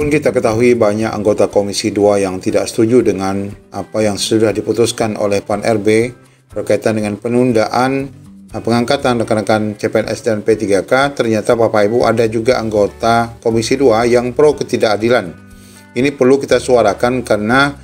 Pun kita ketahui banyak anggota Komisi 2 yang tidak setuju dengan apa yang sudah diputuskan oleh PAN RB berkaitan dengan penundaan pengangkatan rekan-rekan CPNS dan P3K. Ternyata Bapak Ibu ada juga anggota Komisi 2 yang pro ketidakadilan. Ini perlu kita suarakan karena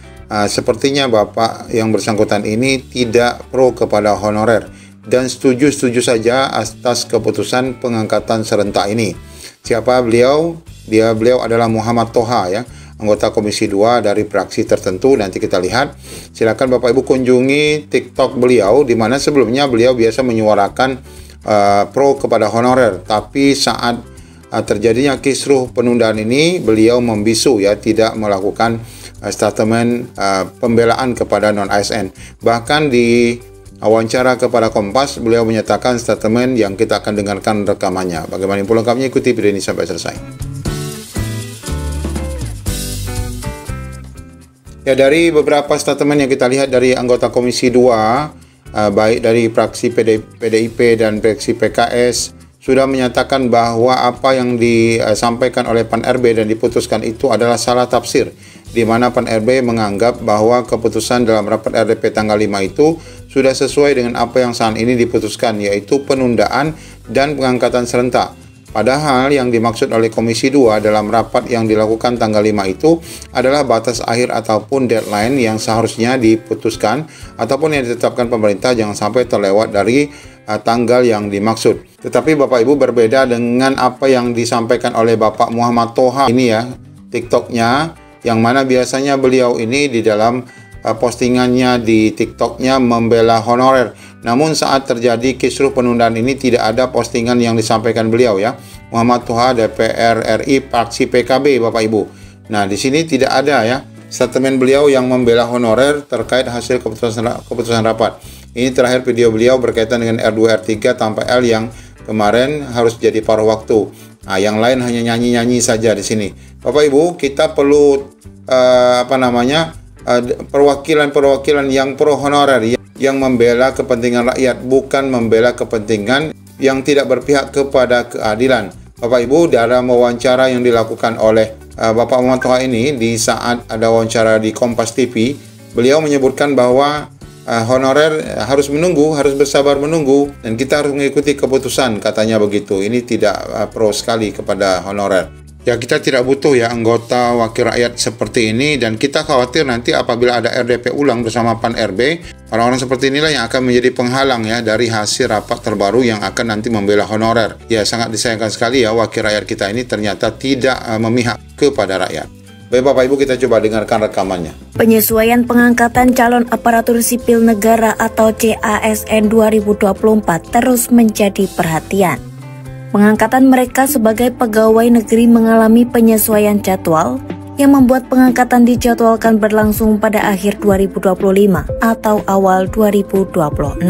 sepertinya Bapak yang bersangkutan ini tidak pro kepada honorer dan setuju-setuju saja atas keputusan pengangkatan serentak ini. Siapa beliau? Beliau adalah Muhammad Toha ya, anggota Komisi 2 dari fraksi tertentu. Nanti kita lihat. Silakan Bapak Ibu kunjungi TikTok beliau, di mana sebelumnya beliau biasa menyuarakan pro kepada honorer, tapi saat terjadinya kisruh penundaan ini beliau membisu ya, tidak melakukan statement pembelaan kepada non-ASN. Bahkan di wawancara kepada Kompas, beliau menyatakan statement yang kita akan dengarkan rekamannya. Bagaimana info lengkapnya, ikuti video ini sampai selesai. Ya, dari beberapa statement yang kita lihat dari anggota Komisi 2, baik dari fraksi PDIP dan fraksi PKS, sudah menyatakan bahwa apa yang disampaikan oleh PAN RB dan diputuskan itu adalah salah tafsir, di mana PAN RB menganggap bahwa keputusan dalam rapat RDP tanggal 5 itu sudah sesuai dengan apa yang saat ini diputuskan, yaitu penundaan dan pengangkatan serentak. Padahal yang dimaksud oleh Komisi 2 dalam rapat yang dilakukan tanggal 5 itu adalah batas akhir ataupun deadline yang seharusnya diputuskan ataupun yang ditetapkan pemerintah, jangan sampai terlewat dari tanggal yang dimaksud. Tetapi Bapak Ibu berbeda dengan apa yang disampaikan oleh Bapak Muhammad Toha ini ya, TikToknya, yang mana biasanya beliau ini di dalam postingannya di TikToknya membela honorer. Namun saat terjadi kisruh penundaan ini tidak ada postingan yang disampaikan beliau ya. Muhammad Toha, DPR RI, fraksi PKB Bapak Ibu. Nah, di sini tidak ada ya statement beliau yang membela honorer terkait hasil keputusan rapat. Ini terakhir video beliau berkaitan dengan R2 R3 tanpa L yang kemarin harus jadi paruh waktu. Nah, yang lain hanya nyanyi-nyanyi saja di sini. Bapak Ibu, kita perlu perwakilan-perwakilan yang pro honorer, yang membela kepentingan rakyat, bukan membela kepentingan yang tidak berpihak kepada keadilan. Bapak Ibu, dalam wawancara yang dilakukan oleh Bapak Muhammad Toha ini, di saat ada wawancara di Kompas TV, beliau menyebutkan bahwa honorer harus menunggu, harus bersabar menunggu, dan kita harus mengikuti keputusan, katanya begitu. Ini tidak pro sekali kepada honorer. Ya, kita tidak butuh ya anggota wakil rakyat seperti ini, dan kita khawatir nanti apabila ada RDP ulang bersama PAN RB, orang-orang seperti inilah yang akan menjadi penghalang ya dari hasil rapat terbaru yang akan nanti membela honorer. Ya, sangat disayangkan sekali ya wakil rakyat kita ini ternyata tidak memihak kepada rakyat. Baik Bapak Ibu, kita coba dengarkan rekamannya. Penyesuaian pengangkatan calon aparatur sipil negara atau CASN 2024 terus menjadi perhatian. Pengangkatan mereka sebagai pegawai negeri mengalami penyesuaian jadwal yang membuat pengangkatan dijadwalkan berlangsung pada akhir 2025 atau awal 2026.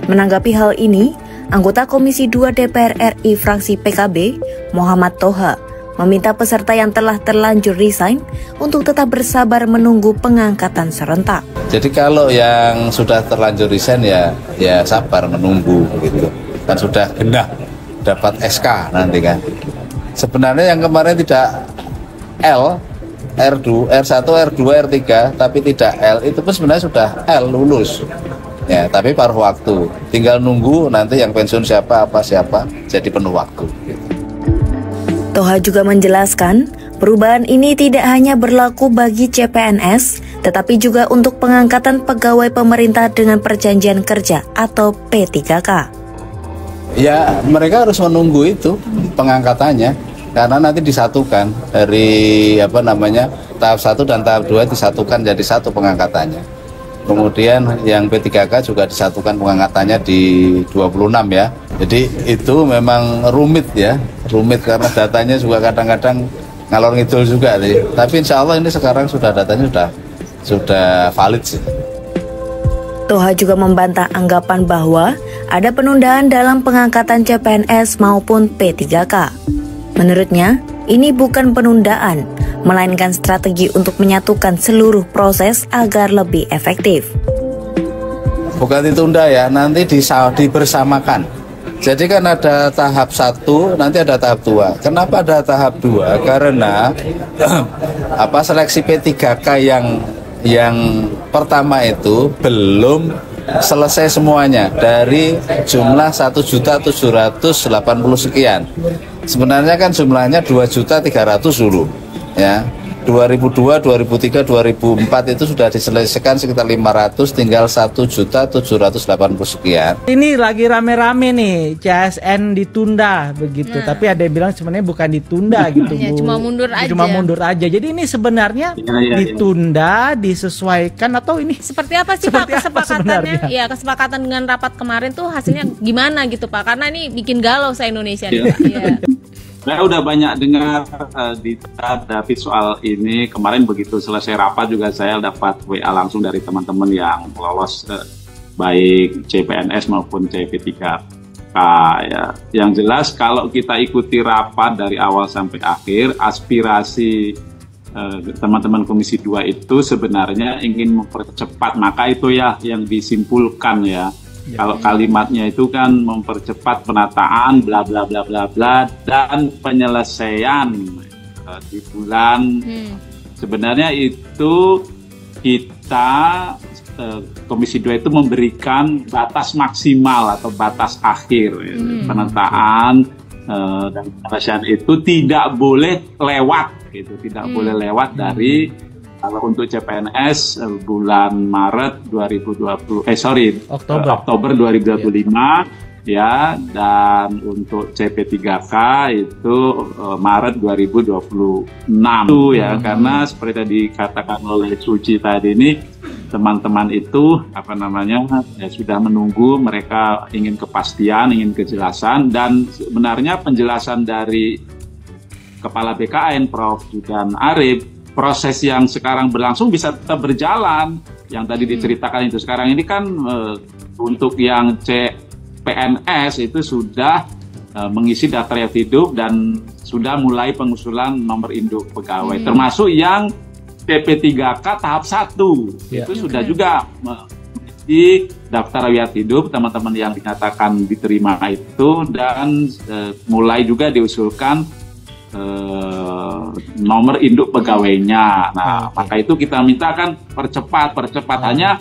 Menanggapi hal ini, anggota Komisi 2 DPR RI fraksi PKB, Muhammad Toha, meminta peserta yang telah terlanjur resign untuk tetap bersabar menunggu pengangkatan serentak. Jadi kalau yang sudah terlanjur resign ya sabar menunggu gitu. Kan sudah genah dapat SK nanti kan. Sebenarnya yang kemarin tidak L, R2, R1, R2, R3 tapi tidak L, itu pun sebenarnya sudah L lulus. Ya, tapi paruh waktu. Tinggal nunggu nanti yang pensiun siapa jadi penuh waktu gitu. Toha juga menjelaskan, perubahan ini tidak hanya berlaku bagi CPNS, tetapi juga untuk pengangkatan pegawai pemerintah dengan perjanjian kerja atau P3K. Ya, mereka harus menunggu itu pengangkatannya karena nanti disatukan dari tahap 1 dan tahap 2 disatukan jadi satu pengangkatannya. Kemudian yang P3K juga disatukan pengangkatannya di 26 ya. Jadi itu memang rumit karena datanya juga kadang-kadang ngalor ngidul juga nih. Tapi insya Allah ini sekarang sudah datanya sudah valid sih. Toha juga membantah anggapan bahwa ada penundaan dalam pengangkatan CPNS maupun P3K. Menurutnya, ini bukan penundaan, melainkan strategi untuk menyatukan seluruh proses agar lebih efektif. Bukan ditunda ya, nanti dibersamakan. Jadi kan ada tahap 1, nanti ada tahap 2. Kenapa ada tahap 2? Karena seleksi P3K yang pertama itu belum selesai semuanya dari jumlah 1.780.000 sekian. Sebenarnya kan jumlahnya 2.300.000 dulu, ya. 2002, 2003, 2004 itu sudah diselesaikan sekitar 500, tinggal 1.780.000 sekian. Ini lagi rame-rame nih, CASN ditunda begitu, tapi ada yang bilang sebenarnya bukan ditunda gitu, ya, Bu. Cuma mundur aja. Cuma mundur aja. Jadi ini sebenarnya ditunda, disesuaikan atau ini seperti apa sih Pak kesepakatannya? Ya, kesepakatan dengan rapat kemarin tuh hasilnya gimana gitu Pak? Karena ini bikin galau se-Indonesia nih Pak. Ya. Saya udah banyak dengar di David soal ini. Kemarin begitu selesai rapat juga saya dapat WA langsung dari teman-teman yang lolos baik CPNS maupun CP3K. Ya. Yang jelas kalau kita ikuti rapat dari awal sampai akhir, aspirasi teman-teman Komisi 2 itu sebenarnya ingin mempercepat, maka itu ya yang disimpulkan ya. Kalau kalimatnya itu kan mempercepat penataan bla bla bla bla bla dan penyelesaian di bulan. Sebenarnya itu kita Komisi 2 itu memberikan batas maksimal atau batas akhir penataan dan penyelesaian itu tidak boleh lewat gitu, tidak boleh lewat dari. Kalau untuk CPNS bulan Maret 2020, Oktober 2025 ya, dan untuk CP3K itu Maret 2026 ya, karena seperti tadi dikatakan oleh Suci tadi ini, teman-teman itu sudah menunggu, mereka ingin kepastian, ingin kejelasan, dan sebenarnya penjelasan dari Kepala BKN Prof. Judan Arif, proses yang sekarang berlangsung bisa tetap berjalan. Yang tadi diceritakan itu sekarang ini kan untuk yang CPNS itu sudah mengisi daftar riwayat hidup dan sudah mulai pengusulan nomor induk pegawai, termasuk yang CP3K tahap 1 itu sudah juga mengisi daftar riwayat hidup teman-teman yang dinyatakan diterima itu, dan mulai juga diusulkan nomor induk pegawainya. Nah, maka itu kita minta kan percepatannya.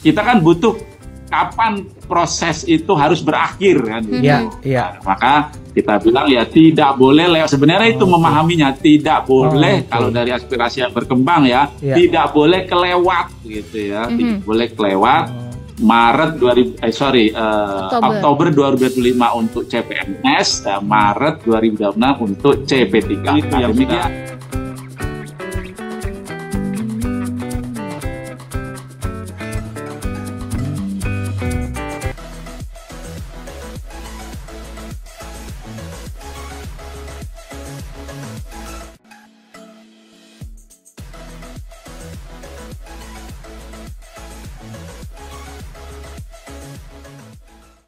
Kita kan butuh kapan proses itu harus berakhir kan. Nah, maka kita bilang ya tidak boleh lewat. Sebenarnya itu memahaminya tidak boleh kalau dari aspirasi yang berkembang ya, tidak boleh kelewat gitu ya, tidak boleh kelewat. Oktober 2025 untuk CPNS, Maret 2026 untuk CP3. Itu yang